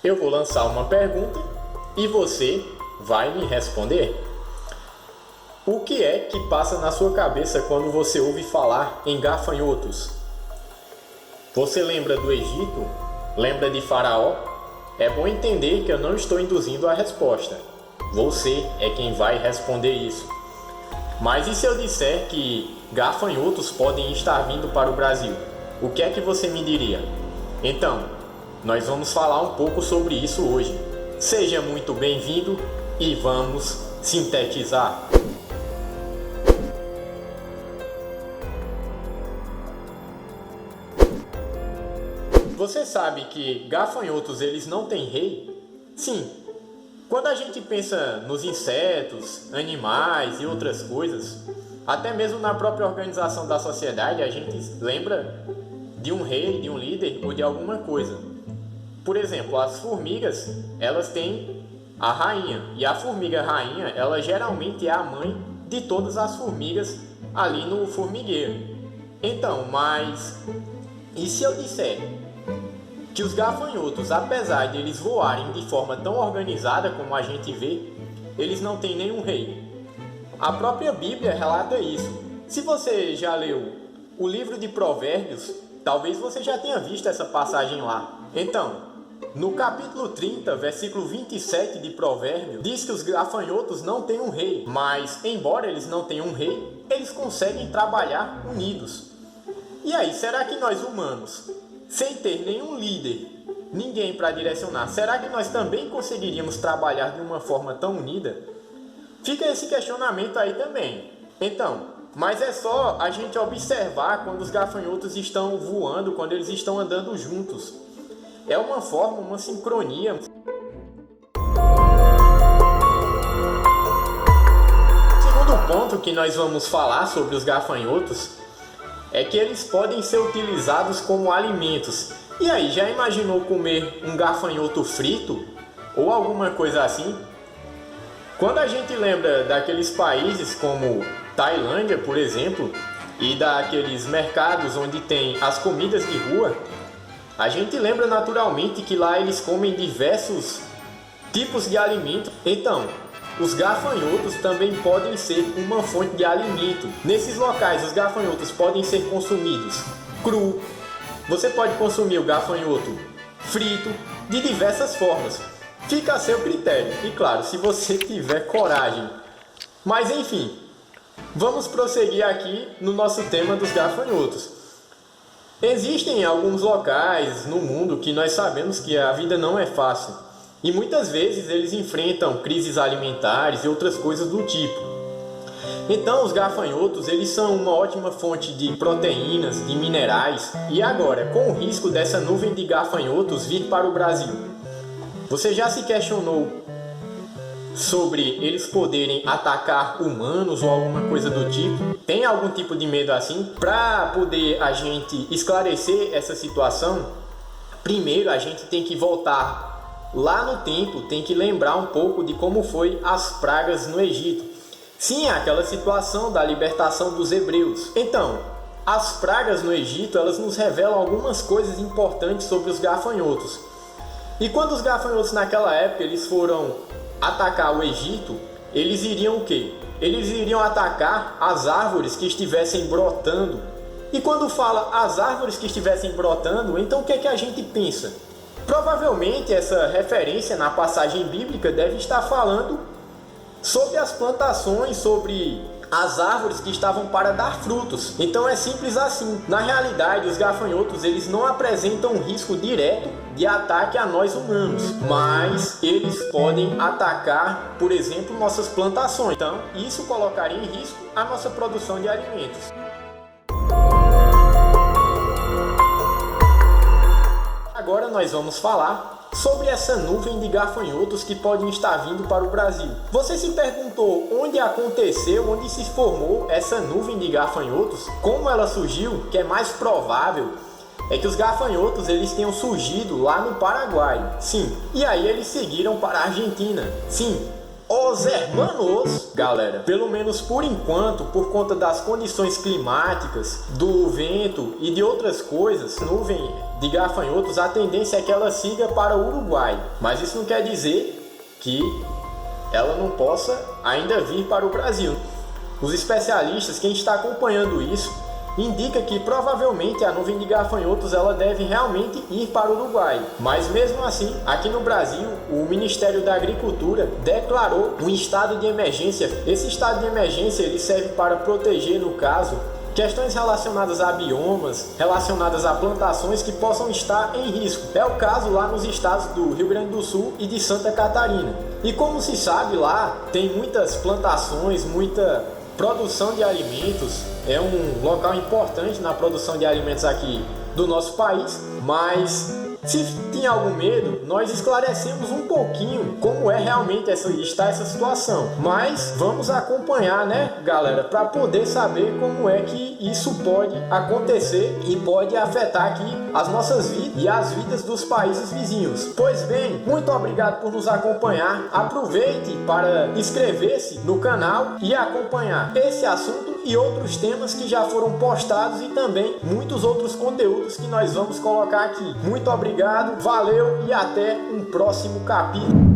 Eu vou lançar uma pergunta e você vai me responder. O que é que passa na sua cabeça quando você ouve falar em gafanhotos? Você lembra do Egito? Lembra de Faraó? É bom entender que eu não estou induzindo a resposta. Você é quem vai responder isso. Mas e se eu disser que gafanhotos podem estar vindo para o Brasil? O que é que você me diria? Então, nós vamos falar um pouco sobre isso hoje. Seja muito bem-vindo e vamos sintetizar. Você sabe que gafanhotos eles não têm rei? Sim. Quando a gente pensa nos insetos, animais e outras coisas, até mesmo na própria organização da sociedade, a gente lembra de um rei, de um líder ou de alguma coisa. Por exemplo, as formigas, elas têm a rainha, e a formiga rainha, ela geralmente é a mãe de todas as formigas ali no formigueiro. Então, mas e se eu disser que os gafanhotos, apesar de eles voarem de forma tão organizada como a gente vê, eles não têm nenhum rei? A própria Bíblia relata isso. Se você já leu o livro de Provérbios, talvez você já tenha visto essa passagem lá. Então, no capítulo 30, versículo 27 de Provérbios, diz que os gafanhotos não têm um rei, mas, embora eles não tenham um rei, eles conseguem trabalhar unidos. E aí, será que nós humanos, sem ter nenhum líder, ninguém para direcionar, será que nós também conseguiríamos trabalhar de uma forma tão unida? Fica esse questionamento aí também. Então, mas é só a gente observar quando os gafanhotos estão voando, quando eles estão andando juntos. É uma forma, uma sincronia. O segundo ponto que nós vamos falar sobre os gafanhotos é que eles podem ser utilizados como alimentos. E aí, já imaginou comer um gafanhoto frito? Ou alguma coisa assim? Quando a gente lembra daqueles países como Tailândia, por exemplo, e daqueles mercados onde tem as comidas de rua, a gente lembra naturalmente que lá eles comem diversos tipos de alimento. Então, os gafanhotos também podem ser uma fonte de alimento. Nesses locais, os gafanhotos podem ser consumidos cru. Você pode consumir o gafanhoto frito, de diversas formas. Fica a seu critério. E claro, se você tiver coragem. Mas enfim, vamos prosseguir aqui no nosso tema dos gafanhotos. Existem alguns locais no mundo que nós sabemos que a vida não é fácil. E muitas vezes eles enfrentam crises alimentares e outras coisas do tipo. Então os gafanhotos eles são uma ótima fonte de proteínas, de minerais. E agora, com o risco dessa nuvem de gafanhotos vir para o Brasil, você já se questionou sobre eles poderem atacar humanos ou alguma coisa do tipo? Tem algum tipo de medo assim? Para poder a gente esclarecer essa situação, primeiro a gente tem que voltar lá no tempo, tem que lembrar um pouco de como foi as pragas no Egito. Sim, aquela situação da libertação dos hebreus. Então, as pragas no Egito, elas nos revelam algumas coisas importantes sobre os gafanhotos. E quando os gafanhotos naquela época eles foram atacar o Egito, eles iriam o quê? Eles iriam atacar as árvores que estivessem brotando. E quando fala as árvores que estivessem brotando, então o que é que a gente pensa? Provavelmente essa referência na passagem bíblica deve estar falando sobre as plantações, sobre as árvores que estavam para dar frutos. Então é simples assim. Na realidade, os gafanhotos eles não apresentam um risco direto de ataque a nós humanos, mas eles podem atacar, por exemplo, nossas plantações. Então isso colocaria em risco a nossa produção de alimentos. Agora nós vamos falar sobre essa nuvem de gafanhotos que podem estar vindo para o Brasil. Você se perguntou onde aconteceu, onde se formou essa nuvem de gafanhotos? Como ela surgiu? Que é mais provável é que os gafanhotos eles tenham surgido lá no Paraguai. Sim. E aí eles seguiram para a Argentina. Sim. Os hermanos, galera, pelo menos por enquanto, por conta das condições climáticas, do vento e de outras coisas, nuvem de gafanhotos, a tendência é que ela siga para o Uruguai. Mas isso não quer dizer que ela não possa ainda vir para o Brasil. Os especialistas, quem está acompanhando isso, indica que provavelmente a nuvem de gafanhotos ela deve realmente ir para o Uruguai. Mas mesmo assim, aqui no Brasil, o Ministério da Agricultura declarou um estado de emergência. Esse estado de emergência ele serve para proteger, no caso, questões relacionadas a biomas, relacionadas a plantações que possam estar em risco. É o caso lá nos estados do Rio Grande do Sul e de Santa Catarina. E como se sabe, lá tem muitas plantações, muita produção de alimentos, é um local importante na produção de alimentos aqui do nosso país, mas se tinha algum medo, nós esclarecemos um pouquinho como é realmente essa situação. Mas vamos acompanhar, né, galera, para poder saber como é que isso pode acontecer e pode afetar aqui as nossas vidas e as vidas dos países vizinhos. Pois bem, muito obrigado por nos acompanhar. Aproveite para inscrever-se no canal e acompanhar esse assunto e outros temas que já foram postados e também muitos outros conteúdos que nós vamos colocar aqui. Muito obrigado, valeu e até um próximo capítulo.